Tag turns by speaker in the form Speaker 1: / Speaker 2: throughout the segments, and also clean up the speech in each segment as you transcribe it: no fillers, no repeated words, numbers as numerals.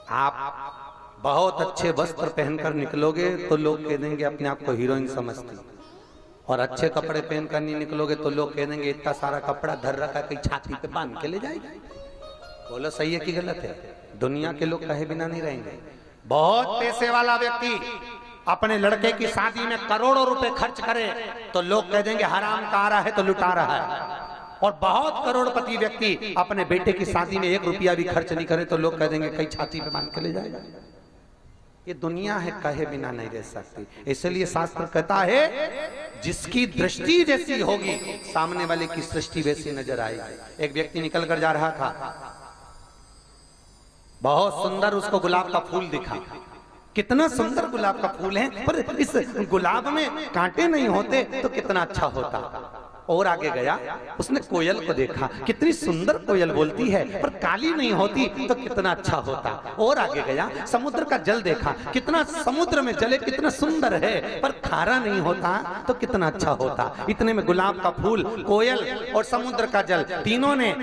Speaker 1: आप बहुत अच्छे वस्त्र पहनकर निकलोगे तो लोग कह देंगे अपने आप को हीरोइन समझती, और अच्छे कपड़े पहनकर नहीं निकलोगे तो लोग कह देंगे इतना सारा कपड़ा धर रखा कहीं छाती पे बांध के ले जाएगी। बोलो सही है कि गलत है? दुनिया के लोग कहे बिना नहीं रहेंगे। बहुत पैसे वाला व्यक्ति अपने लड़के की शादी में करोड़ों रुपए खर्च करे तो लोग कह देंगे हराम का आ रहा है तो लुटा रहा है, और बहुत करोड़पति व्यक्ति अपने बेटे की शादी में 1 रुपया भी खर्च नहीं करे तो लोग कह देंगे कहीं छाती पे बांध के ले जाएगा। ये दुनिया है, कहे बिना नहीं रह सकती। इसलिए शास्त्र कहता है जिसकी दृष्टि जैसी होगी सामने वाले की सृष्टि वैसी नजर आएगी। एक व्यक्ति निकल कर जा रहा था, बहुत सुंदर उसको गुलाब का फूल दिखा, कितना सुंदर गुलाब का फूल है, पर इस गुलाब में कांटे नहीं होते तो कितना अच्छा होता। और आगे गया, उसने कोयल को देखा, कितनी सुंदर कोयल बोलती है, पर काली नहीं होती तो कितना अच्छा होता। और आगे गया, समुद्र का जल देखा, कितना समुद्र में जले कितना सुंदर है, पर खारा नहीं होता तो कितना अच्छा होता। इतने में गुलाब का फूल, कोयल और समुद्र का जल तीनों ने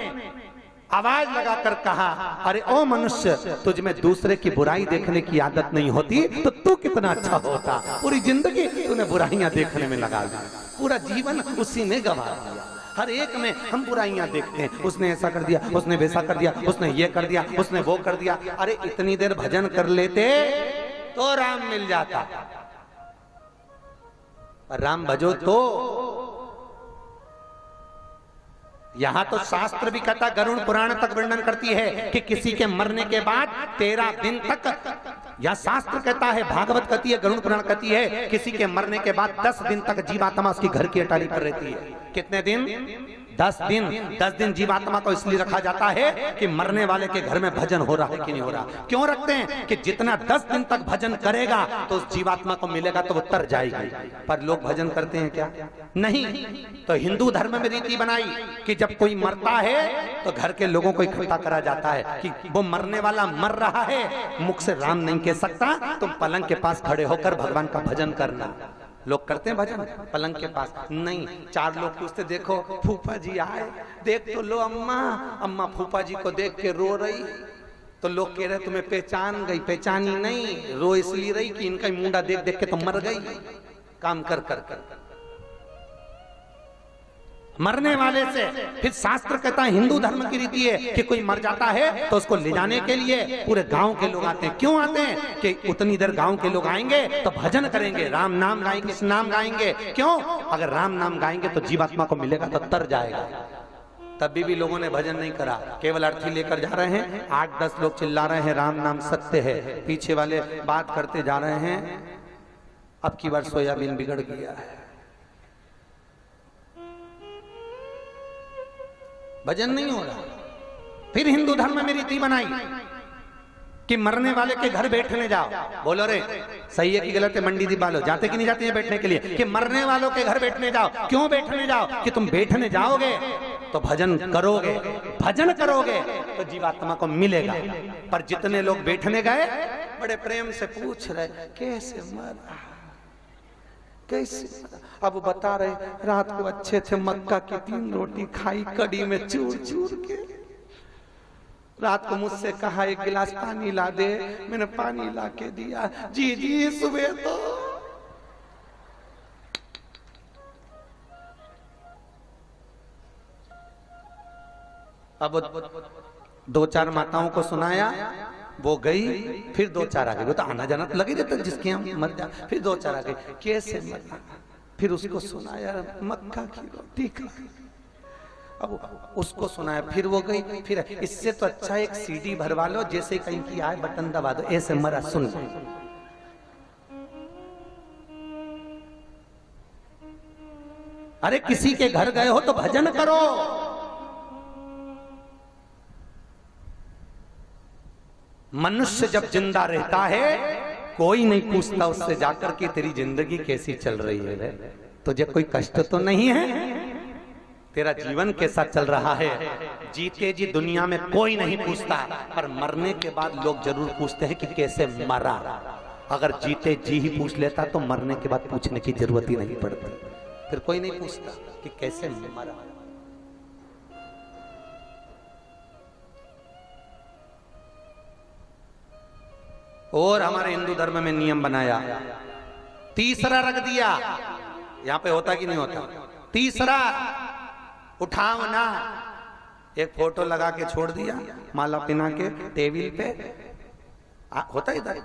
Speaker 1: आवाज लगाकर कहा, अरे ओ मनुष्य, तुझ में दूसरे की बुराई देखने की आदत नहीं होती तो तू कितना अच्छा होता। पूरी जिंदगी तूने बुराइयां देखने में लगा दी, पूरा जीवन उसी ने गंवा दिया। हर एक में हम बुराइयां देखते हैं, उसने ऐसा कर दिया, उसने वैसा कर दिया, उसने ये कर दिया, उसने वो कर दिया। अरे इतनी देर भजन कर लेते तो राम मिल जाता, राम भजो तो। यहां तो शास्त्र भी कहता, गरुड़ पुराण तक वर्णन करती है कि किसी के मरने के बाद 13 दिन तक, या शास्त्र कहता है, भागवत कहती है, गरुड़ पुराण कहती है, किसी के मरने के बाद 10 दिन तक जीवात्मा उसकी घर की अटारी पर रहती है। कितने दिन? 10 दिन। 10 दिन जीवात्मा को इसलिए रखा जाता है कि मरने वाले के घर में भजन हो रहा है कि नहीं हो रहा। क्यों रखते हैं? कि जितना 10 दिन तक भजन करेगा तो उस जीवात्मा को मिलेगा तो वो तर जाएगी। पर लोग भजन करते हैं क्या? नहीं। तो हिंदू धर्म में रीति बनाई कि जब कोई मरता है तो घर के लोगों को इकट्ठा करा जाता है कि वो मरने वाला मर रहा है, मुख से राम नहीं कह सकता, तुम पलंग के पास खड़े होकर भगवान का भजन करना। लोग करते हैं भजन पलंग के पास? नहीं। 4 लोग पूछते, देखो फूफा जी आए, देख तो लो अम्मा। अम्मा फूफा जी को देख के रो रही, तो लोग कह रहे तुम्हें पहचान गई। पहचानी नहीं, रो इसलिए रही कि इनका मुंडा देख देख के तो मर गई, काम कर कर कर। मरने वाले से फिर शास्त्र कहता है, हिंदू धर्म की रीति है कि कोई मर जाता है तो उसको ले जाने के लिए पूरे गांव के लोग आते हैं। क्यों आते हैं? कि उतनी देर गांव के लोग आएंगे तो भजन करेंगे, राम नाम गाएंगे, कृष्ण नाम गाएंगे। क्यों? अगर राम नाम गाएंगे तो जीवात्मा को मिलेगा तो तर जाएगा। तभी भी लोगों ने भजन नहीं करा, केवल अर्थी लेकर जा रहे हैं। 8-10 लोग चिल्ला रहे हैं राम नाम सत्य है, पीछे वाले बात करते जा रहे हैं, अब की बार सोयाबीन बिगड़ गया है, भजन नहीं हो रहा। फिर हिंदू धर्म में रीति बनाई कि मरने वाले के घर बैठने जाओ। बोलो रे सही है कि गलत है? मंडी दी बालो जाते कि नहीं जाते हैं बैठने के लिए? कि मरने वालों के घर बैठने जाओ। क्यों बैठने जाओ? कि तुम बैठने जाओगे तो भजन करोगे, भजन करोगे तो जीवात्मा को मिलेगा। पर जितने लोग बैठने गए बड़े प्रेम से पूछ रहे कैसे मरा, कैसे? अब बता रहे रात को अच्छे थे, मक्का की 3 रोटी खाई कड़ी में चूर चूर के। रात को मुझसे कहा 1 गिलास पानी ला दे, मैंने पानी ला के दिया। जी जी सुबह तो अब 2-4 माताओं को सुनाया, वो गई, फिर 2-4 आ गए। वो तो आना जाना तो लगे रहता जिसके हम मर जा। फिर 2-4 आ गए, कैसे मरना? फिर उसको सुनाया मक्का की रोटी खाई। अब उसको सुनाया, फिर वो गई। फिर इससे तो अच्छा एक सीडी भरवा लो, जैसे कहीं की आए बटन दबा दो, ऐसे मरा सुन। अरे किसी के घर गए हो तो भजन करो। मनुष्य जब जिंदा रहता है कोई नहीं पूछता उससे जाकर कि तेरी जिंदगी कैसी चल रही है, तुझे कोई कष्ट तो नहीं है, तेरा जीवन कैसा चल रहा है। जीते जी दुनिया में कोई नहीं पूछता, पर मरने के बाद लोग जरूर पूछते हैं कि कैसे मरा। अगर जीते जी ही पूछ लेता तो मरने के बाद पूछने की जरूरत ही नहीं पड़ती। फिर कोई नहीं पूछता कि कैसे मरा। और हमारे हिंदू धर्म में नियम बनाया, तीसरा रख दिया। यहां पे होता कि नहीं होता? तीसरा उठावना, एक फोटो लगा के छोड़ दिया, माला पिना के टेबल पे होता इधर,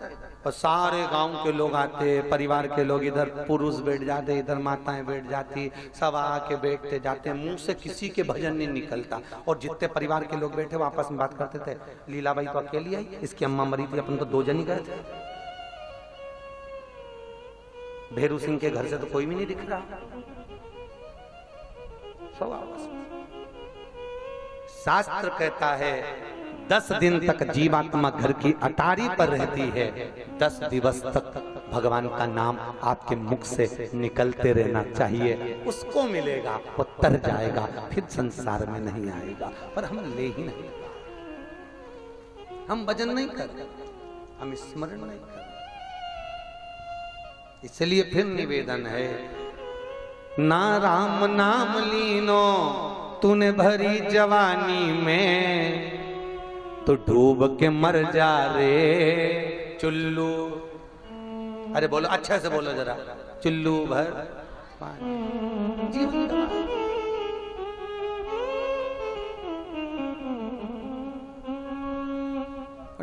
Speaker 1: और सारे गांव के लोग आते, परिवार के लोग, इधर पुरुष बैठ जाते, इधर माताएं बैठ जाती, सब आके बैठते जाते, मुंह से किसी के भजन नहीं निकलता। और जितने परिवार के लोग बैठे वो आपस में बात करते थे, लीलाबाई तो अकेली आई, इसकी अम्मा मरी थी, अपन तो 2 जन ही गए थे, भेरू सिंह के घर से तो कोई भी नहीं दिख रहा, सब आपस में। शास्त्र कहता है 10 दिन तक जीवात्मा घर की अटारी पर रहती है, 10 दिवस तक भगवान का नाम आपके मुख से निकलते रहना चाहिए, उसको मिलेगा, वो तर जाएगा, फिर संसार में नहीं आएगा। पर हम ले ही नहीं, हम भजन नहीं करते, हम स्मरण नहीं करते। इसलिए फिर निवेदन है, ना राम नाम लीनो तूने भरी जवानी में, तो डूब के मर जा रे चुल्लू। अरे बोलो, अच्छे से बोलो जरा, चुल्लू भर पानी जीवन गवा।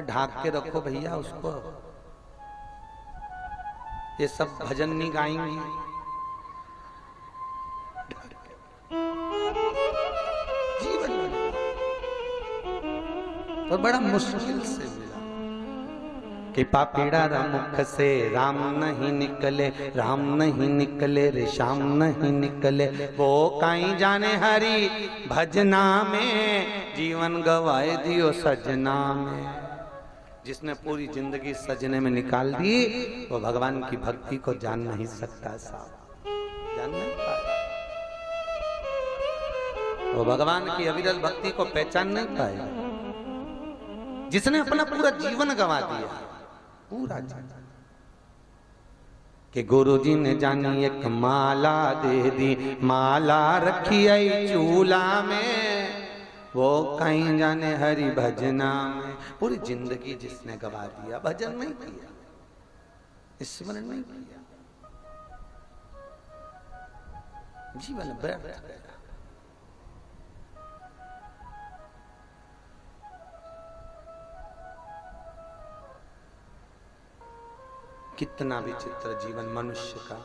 Speaker 1: ढाक के रखो भैया उसको, ये सब भजन नहीं गाएंगी, तो बड़ा मुश्किल से मिला कि पापीड़ा मुख से राम नहीं निकले, राम नहीं निकले रे श्याम नहीं निकले, वो कहीं जाने हरी भजना में जीवन गवाए दियो सजना में। जिसने पूरी जिंदगी सजने में निकाल दी वो भगवान की भक्ति को जान नहीं सकता, साहब जान नहीं पाया, वो भगवान की अविरल भक्ति को पहचान नहीं पाया। जिसने अपना पूरा जीवन गंवा दिया, पूरा जीवन, कि गुरुजी ने जानी एक माला दे दी, माला रखी आई चूल्हा में, वो कहीं जाने हरि भजना में। पूरी जिंदगी जिसने गवा दिया, भजन नहीं किया, स्मरण नहीं किया, जीवन व्यर्थ गया। कितना विचित्र जीवन मनुष्य का।